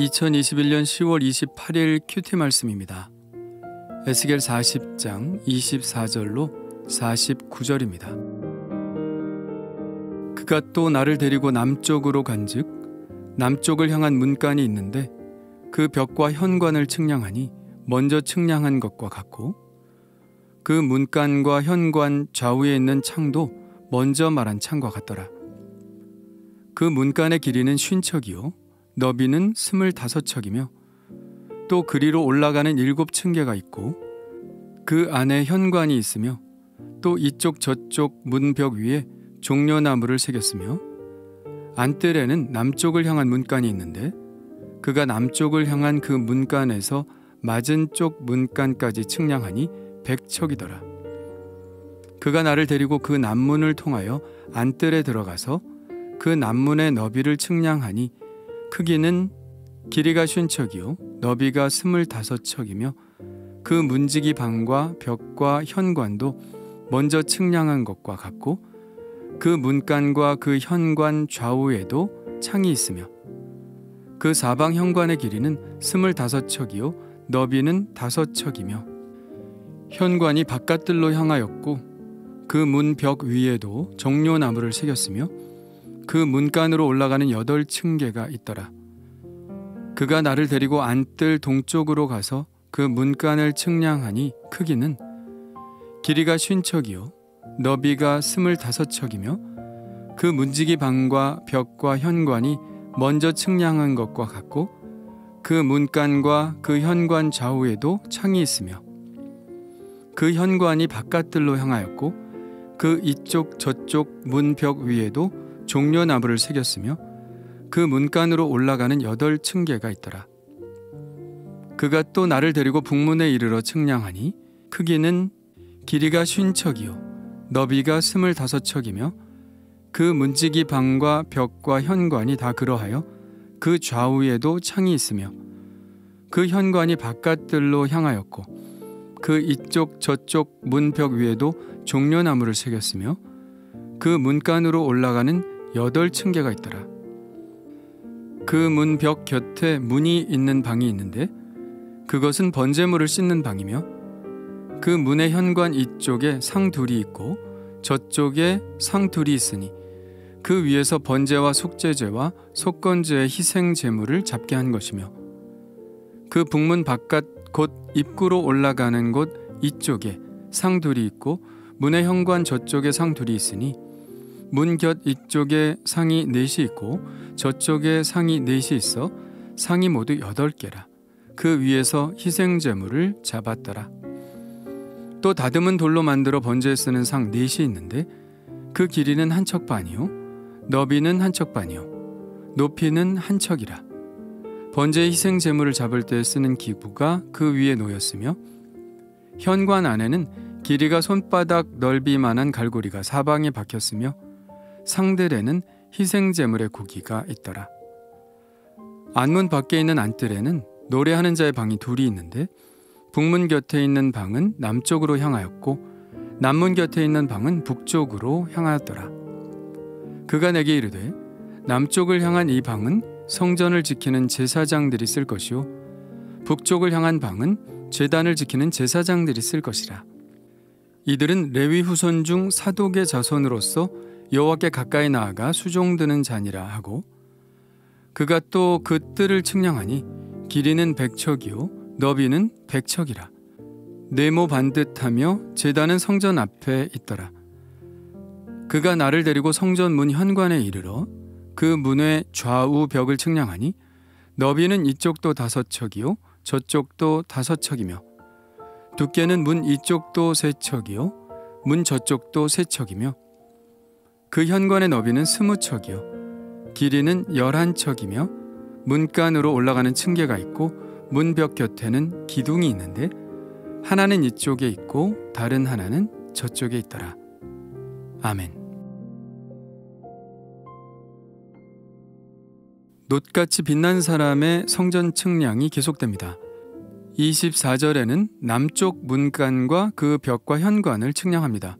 2021년 10월 28일 큐티 말씀입니다. 에스겔 40장 24절로 49절입니다. 그가 또 나를 데리고 남쪽으로 간즉 남쪽을 향한 문간이 있는데 그 벽과 현관을 측량하니 먼저 측량한 것과 같고 그 문간과 현관 좌우에 있는 창도 먼저 말한 창과 같더라. 그 문간의 길이는 50척이요 너비는 25척이며 또 그리로 올라가는 7층계가 있고 그 안에 현관이 있으며 또 이쪽 저쪽 문벽 위에 종려나무를 새겼으며 안뜰에는 남쪽을 향한 문간이 있는데 그가 남쪽을 향한 그 문간에서 맞은 쪽 문간까지 측량하니 100척이더라. 그가 나를 데리고 그 남문을 통하여 안뜰에 들어가서 그 남문의 너비를 측량하니 크기는 길이가 50척이요 너비가 25척이며 그 문지기 방과 벽과 현관도 먼저 측량한 것과 같고 그 문간과 그 현관 좌우에도 창이 있으며 그 사방 현관의 길이는 25척이요 너비는 5척이며 현관이 바깥들로 향하였고 그 문벽 위에도 종려나무를 새겼으며 그 문간으로 올라가는 8층계가 있더라. 그가 나를 데리고 안뜰 동쪽으로 가서 그 문간을 측량하니 크기는 길이가 50척이요 너비가 25척이며 그 문지기 방과 벽과 현관이 먼저 측량한 것과 같고 그 문간과 그 현관 좌우에도 창이 있으며 그 현관이 바깥들로 향하였고 그 이쪽 저쪽 문벽 위에도 종려나무를 새겼으며 그 문간으로 올라가는 8층계가 있더라. 그가 또 나를 데리고 북문에 이르러 측량하니 크기는 길이가 50척이요 너비가 25척이며 그 문지기 방과 벽과 현관이 다 그러하여 그 좌우에도 창이 있으며 그 현관이 바깥들로 향하였고 그 이쪽 저쪽 문벽 위에도 종려나무를 새겼으며 그 문간으로 올라가는 8층계가 있더라. 그 문벽 곁에 문이 있는 방이 있는데 그것은 번제물을 씻는 방이며 그 문의 현관 이쪽에 상 둘이 있고 저쪽에 상 둘이 있으니 그 위에서 번제와 속죄제와 속건제의 희생 제물을 잡게 한 것이며 그 북문 바깥 곧 입구로 올라가는 곳 이쪽에 상 둘이 있고 문의 현관 저쪽에 상 둘이 있으니 문 곁 이쪽에 상이 4이 있고 저쪽에 상이 4이 있어 상이 모두 8개라. 그 위에서 희생제물을 잡았더라. 또 다듬은 돌로 만들어 번제에 쓰는 상 4이 있는데 그 길이는 1척 반이요 너비는 1척 반이요 높이는 1척이라. 번제의 희생제물을 잡을 때 쓰는 기구가 그 위에 놓였으며 현관 안에는 길이가 손바닥 넓이만한 갈고리가 사방에 박혔으며 상들에는 희생제물의 고기가 있더라. 안문 밖에 있는 안뜰에는 노래하는 자의 방이 둘이 있는데 북문 곁에 있는 방은 남쪽으로 향하였고 남문 곁에 있는 방은 북쪽으로 향하였더라. 그가 내게 이르되 남쪽을 향한 이 방은 성전을 지키는 제사장들이 쓸 것이요 북쪽을 향한 방은 제단을 지키는 제사장들이 쓸 것이라. 이들은 레위 후손 중 사독의 자손으로서 여호와께 가까이 나아가 수종드는 자니라 하고 그가 또 그 뜰을 측량하니 길이는 100척이요 너비는 100척이라. 네모 반듯하며 제단은 성전 앞에 있더라. 그가 나를 데리고 성전 문 현관에 이르러 그 문의 좌우 벽을 측량하니 너비는 이쪽도 5척이요 저쪽도 5척이며 두께는 문 이쪽도 3척이요 문 저쪽도 3척이며 그 현관의 너비는 20척이요 길이는 11척이며 문간으로 올라가는 층계가 있고 문벽 곁에는 기둥이 있는데 하나는 이쪽에 있고 다른 하나는 저쪽에 있더라. 아멘. 놋같이 빛난 사람의 성전 측량이 계속됩니다. 24절에는 남쪽 문간과 그 벽과 현관을 측량합니다.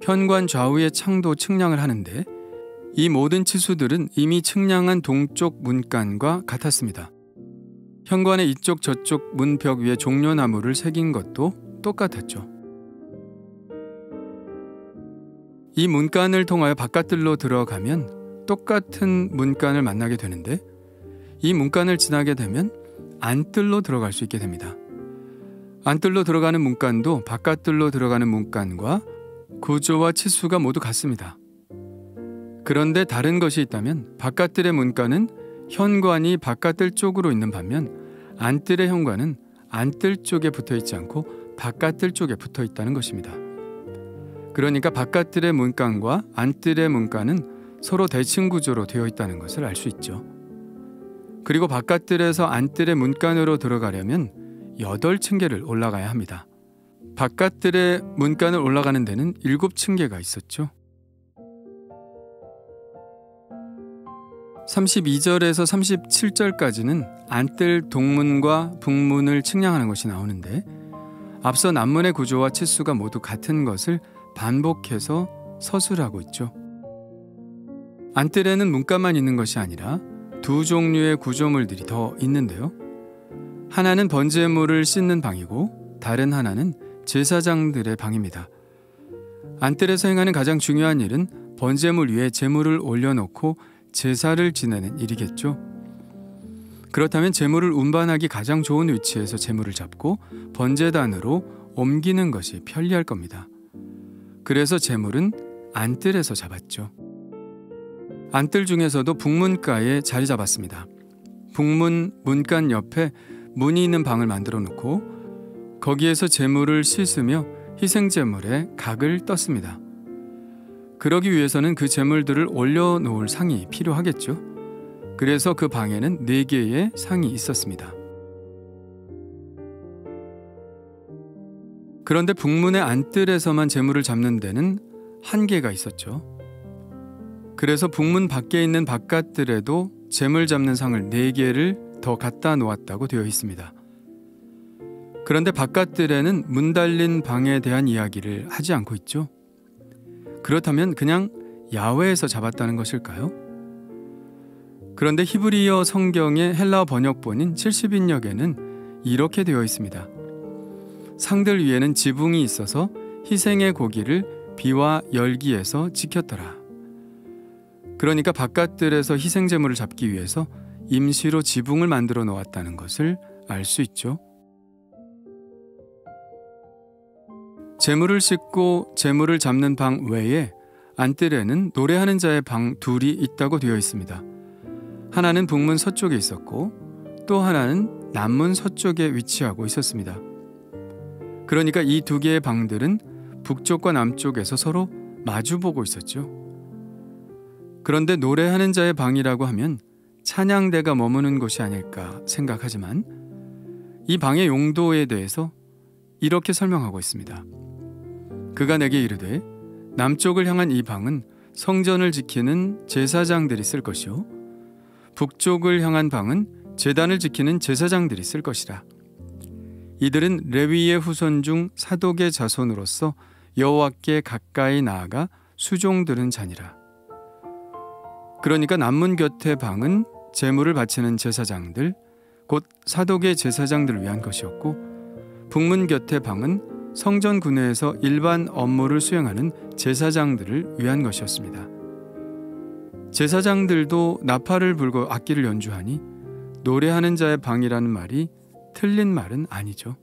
현관 좌우의 창도 측량을 하는데 이 모든 치수들은 이미 측량한 동쪽 문간과 같았습니다. 현관의 이쪽 저쪽 문벽 위에 종려나무를 새긴 것도 똑같았죠. 이 문간을 통하여 바깥들로 들어가면 똑같은 문간을 만나게 되는데 이 문간을 지나게 되면 안뜰로 들어갈 수 있게 됩니다. 안뜰로 들어가는 문간도 바깥뜰로 들어가는 문간과 구조와 치수가 모두 같습니다. 그런데 다른 것이 있다면 바깥뜰의 문간은 현관이 바깥뜰 쪽으로 있는 반면 안뜰의 현관은 안뜰 쪽에 붙어 있지 않고 바깥뜰 쪽에 붙어 있다는 것입니다. 그러니까 바깥뜰의 문간과 안뜰의 문간은 서로 대칭 구조로 되어 있다는 것을 알 수 있죠. 그리고 바깥뜰에서 안뜰의 문간으로 들어가려면 8층계를 올라가야 합니다. 바깥뜰의 문간을 올라가는 데는 7층계가 있었죠. 32절에서 37절까지는 안뜰 동문과 북문을 측량하는 것이 나오는데 앞서 남문의 구조와 치수가 모두 같은 것을 반복해서 서술하고 있죠. 안뜰에는 문간만 있는 것이 아니라 두 종류의 구조물들이 더 있는데요. 하나는 번제물을 씻는 방이고 다른 하나는 제사장들의 방입니다. 안뜰에서 행하는 가장 중요한 일은 번제물 위에 제물을 올려놓고 제사를 지내는 일이겠죠. 그렇다면 제물을 운반하기 가장 좋은 위치에서 제물을 잡고 번제단으로 옮기는 것이 편리할 겁니다. 그래서 제물은 안뜰에서 잡았죠. 안뜰 중에서도 북문가에 자리 잡았습니다. 북문 문간 옆에 문이 있는 방을 만들어 놓고 거기에서 제물을 씻으며 희생제물에 각을 떴습니다. 그러기 위해서는 그 제물들을 올려놓을 상이 필요하겠죠. 그래서 그 방에는 4개의 상이 있었습니다. 그런데 북문의 안뜰에서만 제물을 잡는 데는 한계가 있었죠. 그래서 북문 밖에 있는 바깥뜰에도 제물 잡는 상을 4개를 더 갖다 놓았다고 되어 있습니다. 그런데 바깥뜰에는 문 달린 방에 대한 이야기를 하지 않고 있죠. 그렇다면 그냥 야외에서 잡았다는 것일까요? 그런데 히브리어 성경의 헬라어 번역본인 70인역에는 이렇게 되어 있습니다. 상들 위에는 지붕이 있어서 희생의 고기를 비와 열기에서 지켰더라. 그러니까 바깥들에서 희생제물을 잡기 위해서 임시로 지붕을 만들어 놓았다는 것을 알 수 있죠. 제물을 싣고 제물을 잡는 방 외에 안뜰에는 노래하는 자의 방 2이 있다고 되어 있습니다. 하나는 북문 서쪽에 있었고 또 하나는 남문 서쪽에 위치하고 있었습니다. 그러니까 이 2개의 방들은 북쪽과 남쪽에서 서로 마주보고 있었죠. 그런데 노래하는 자의 방이라고 하면 찬양대가 머무는 곳이 아닐까 생각하지만 이 방의 용도에 대해서 이렇게 설명하고 있습니다. 그가 내게 이르되 남쪽을 향한 이 방은 성전을 지키는 제사장들이 쓸 것이요 북쪽을 향한 방은 제단을 지키는 제사장들이 쓸 것이라. 이들은 레위의 후손 중 사독의 자손으로서 여호와께 가까이 나아가 수종 들은 자니라. 그러니까 남문 곁의 방은 제물을 바치는 제사장들, 곧 사독의 제사장들을 위한 것이었고 북문 곁의 방은 성전 구내에서 일반 업무를 수행하는 제사장들을 위한 것이었습니다. 제사장들도 나팔을 불고 악기를 연주하니 노래하는 자의 방이라는 말이 틀린 말은 아니죠.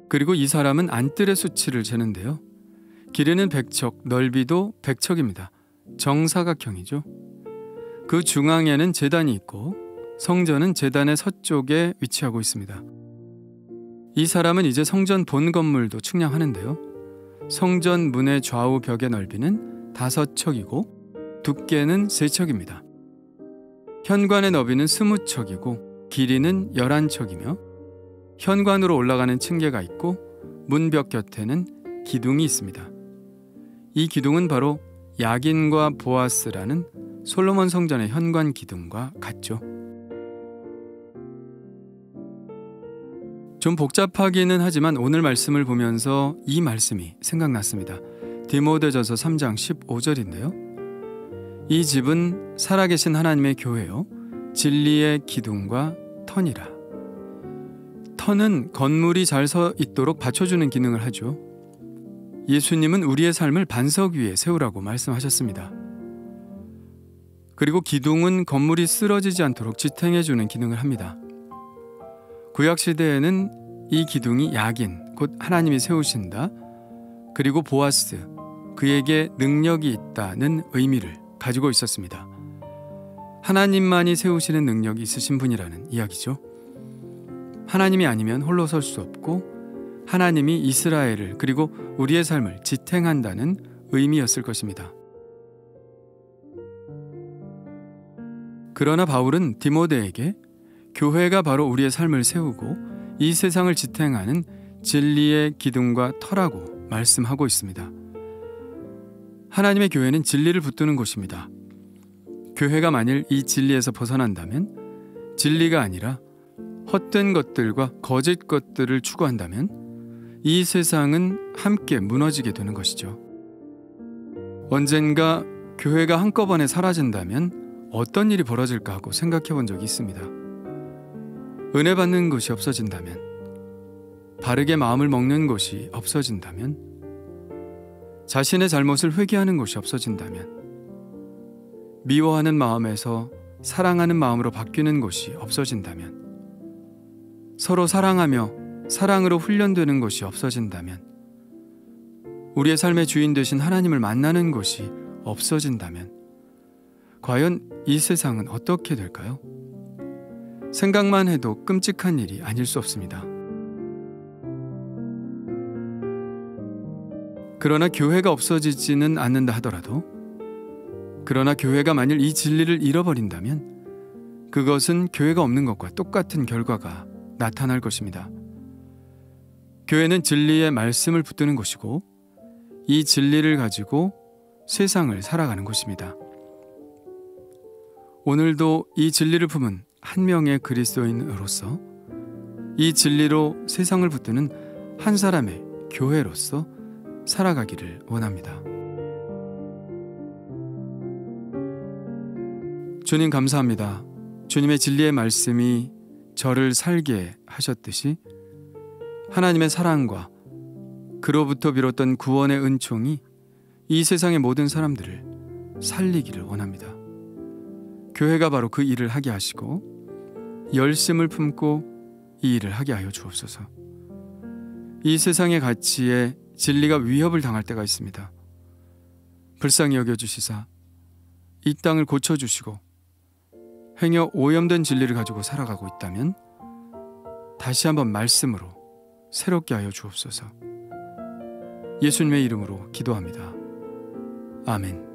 그리고 이 사람은 안뜰의 수치를 재는데요. 길이는 100척, 넓이도 100척입니다. 정사각형이죠. 그 중앙에는 제단이 있고 성전은 제단의 서쪽에 위치하고 있습니다. 이 사람은 이제 성전 본 건물도 측량하는데요. 성전 문의 좌우 벽의 넓이는 5척이고 두께는 3척입니다. 현관의 너비는 20척이고 길이는 11척이며 현관으로 올라가는 층계가 있고 문벽 곁에는 기둥이 있습니다. 이 기둥은 바로 야긴과 보아스라는 솔로몬 성전의 현관 기둥과 같죠. 좀 복잡하기는 하지만 오늘 말씀을 보면서 이 말씀이 생각났습니다. 디모데전서 3장 15절인데요. 이 집은 살아계신 하나님의 교회요 진리의 기둥과 터니라. 터는 건물이 잘 서 있도록 받쳐주는 기능을 하죠. 예수님은 우리의 삶을 반석 위에 세우라고 말씀하셨습니다. 그리고 기둥은 건물이 쓰러지지 않도록 지탱해주는 기능을 합니다. 구약시대에는 이 기둥이 야긴, 곧 하나님이 세우신다, 그리고 보아스, 그에게 능력이 있다는 의미를 가지고 있었습니다. 하나님만이 세우시는 능력이 있으신 분이라는 이야기죠. 하나님이 아니면 홀로 설 수 없고 하나님이 이스라엘을 그리고 우리의 삶을 지탱한다는 의미였을 것입니다. 그러나 바울은 디모데에게 교회가 바로 우리의 삶을 세우고 이 세상을 지탱하는 진리의 기둥과 터라고 말씀하고 있습니다. 하나님의 교회는 진리를 붙드는 곳입니다. 교회가 만일 이 진리에서 벗어난다면, 진리가 아니라 헛된 것들과 거짓 것들을 추구한다면 이 세상은 함께 무너지게 되는 것이죠. 언젠가 교회가 한꺼번에 사라진다면 어떤 일이 벌어질까 하고 생각해 본 적이 있습니다. 은혜 받는 곳이 없어진다면, 바르게 마음을 먹는 곳이 없어진다면, 자신의 잘못을 회개하는 곳이 없어진다면, 미워하는 마음에서 사랑하는 마음으로 바뀌는 곳이 없어진다면, 서로 사랑하며 사랑으로 훈련되는 것이 없어진다면, 우리의 삶의 주인 되신 하나님을 만나는 것이 없어진다면 과연 이 세상은 어떻게 될까요? 생각만 해도 끔찍한 일이 아닐 수 없습니다. 그러나 교회가 없어지지는 않는다 하더라도, 그러나 교회가 만일 이 진리를 잃어버린다면 그것은 교회가 없는 것과 똑같은 결과가 나타날 것입니다. 교회는 진리의 말씀을 붙드는 곳이고 이 진리를 가지고 세상을 살아가는 곳입니다. 오늘도 이 진리를 품은 한 명의 그리스도인으로서, 이 진리로 세상을 붙드는 한 사람의 교회로서 살아가기를 원합니다. 주님 감사합니다. 주님의 진리의 말씀이 저를 살게 하셨듯이 하나님의 사랑과 그로부터 비롯던 구원의 은총이 이 세상의 모든 사람들을 살리기를 원합니다. 교회가 바로 그 일을 하게 하시고 열심을 품고 이 일을 하게 하여 주옵소서. 이 세상의 가치에 진리가 위협을 당할 때가 있습니다. 불쌍히 여겨주시사 이 땅을 고쳐주시고 행여 오염된 진리를 가지고 살아가고 있다면 다시 한번 말씀으로 새롭게 하여 주옵소서. 예수님의 이름으로 기도합니다. 아멘.